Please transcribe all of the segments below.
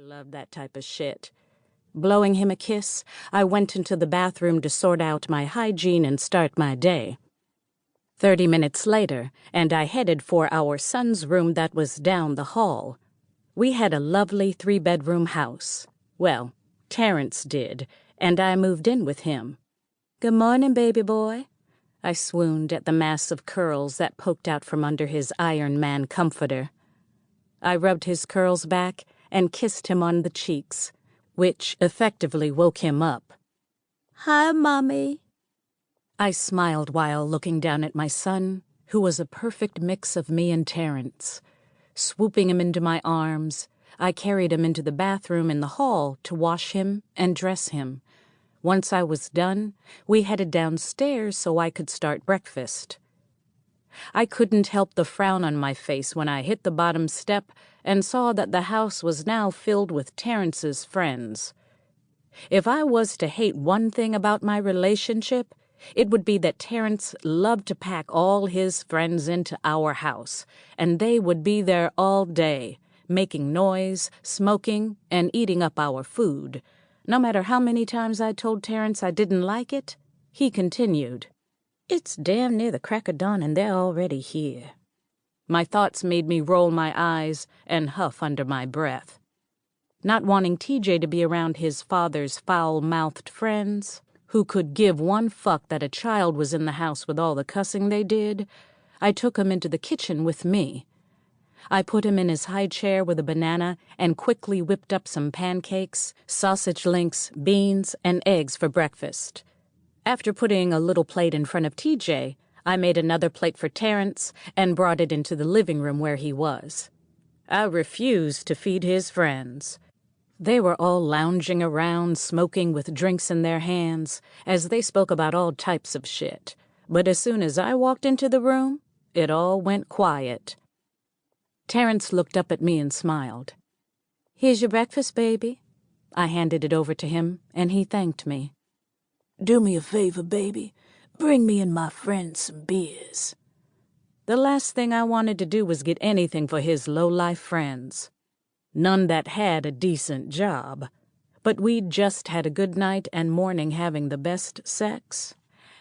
love that type of shit. Blowing him a kiss, I went into the bathroom to sort out my hygiene and start my day. 30 minutes later, and I headed for our son's room that was down the hall. We had a lovely 3-bedroom house. Well, Terrence did, and I moved in with him. "Good morning, baby boy." I swooned at the mass of curls that poked out from under his Iron Man comforter. I rubbed his curls back and kissed him on the cheeks, which effectively woke him up. "Hi, Mommy." I smiled while looking down at my son, who was a perfect mix of me and Terrence. Swooping him into my arms, I carried him into the bathroom in the hall to wash him and dress him. Once I was done, we headed downstairs so I could start breakfast. I couldn't help the frown on my face when I hit the bottom step and saw that the house was now filled with Terrence's friends. If I was to hate one thing about my relationship, it would be that Terrence loved to pack all his friends into our house, and they would be there all day, making noise, smoking, and eating up our food. No matter how many times I told Terrence I didn't like it, he continued, "It's damn near the crack of dawn and they're already here." My thoughts made me roll my eyes and huff under my breath. Not wanting TJ to be around his father's foul-mouthed friends, who could give one fuck that a child was in the house with all the cussing they did, I took him into the kitchen with me. I put him in his high chair with a banana and quickly whipped up some pancakes, sausage links, beans, and eggs for breakfast. After putting a little plate in front of TJ, I made another plate for Terrence and brought it into the living room where he was. I refused to feed his friends. They were all lounging around, smoking with drinks in their hands, as they spoke about all types of shit. But as soon as I walked into the room, it all went quiet. Terrence looked up at me and smiled. "Here's your breakfast, baby." I handed it over to him, and he thanked me. "Do me a favor, baby. Bring me and my friends some beers." The last thing I wanted to do was get anything for his low-life friends. None that had a decent job. But we'd just had a good night and morning having the best sex,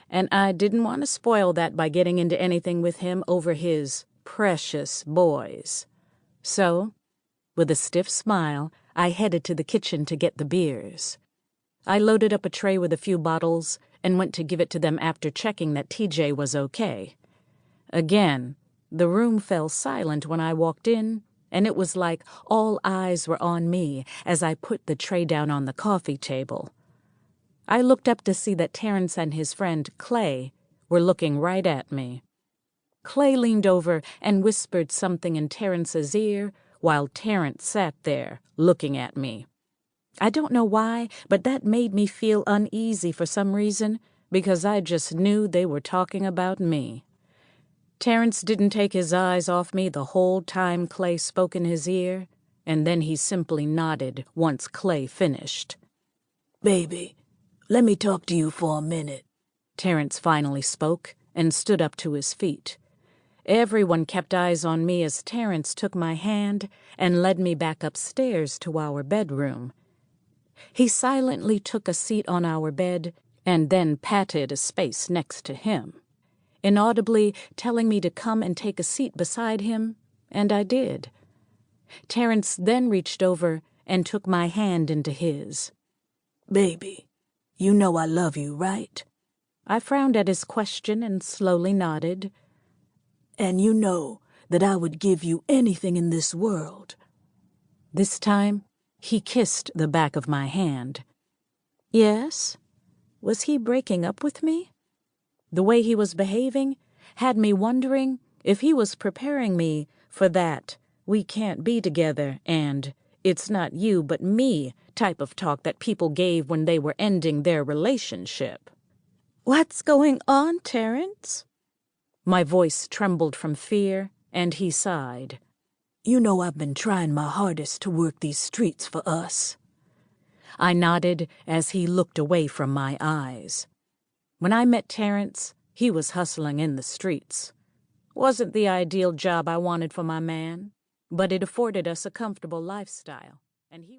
and I didn't want to spoil that by getting into anything with him over his precious boys. So, with a stiff smile, I headed to the kitchen to get the beers. I loaded up a tray with a few bottles and went to give it to them after checking that TJ was okay. Again, the room fell silent when I walked in, and it was like all eyes were on me as I put the tray down on the coffee table. I looked up to see that Terrence and his friend, Clay, were looking right at me. Clay leaned over and whispered something in Terrence's ear while Terrence sat there, looking at me. I don't know why, but that made me feel uneasy for some reason, because I just knew they were talking about me. Terrence didn't take his eyes off me the whole time Clay spoke in his ear, and then he simply nodded once Clay finished. "Baby, let me talk to you for a minute." Terrence finally spoke and stood up to his feet. Everyone kept eyes on me as Terrence took my hand and led me back upstairs to our bedroom. He silently took a seat on our bed and then patted a space next to him, inaudibly telling me to come and take a seat beside him, and I did. Terrence then reached over and took my hand into his. "Baby, you know I love you, right?" I frowned at his question and slowly nodded. "And you know that I would give you anything in this world." This time, he kissed the back of my hand. Yes? Was he breaking up with me? The way he was behaving had me wondering if he was preparing me for that "we can't be together" and "it's not you but me" type of talk that people gave when they were ending their relationship. "What's going on, Terrence?" My voice trembled from fear, and he sighed. "You know I've been trying my hardest to work these streets for us." I nodded as he looked away from my eyes. When I met Terrence, he was hustling in the streets. Wasn't the ideal job I wanted for my man, but it afforded us a comfortable lifestyle, and he was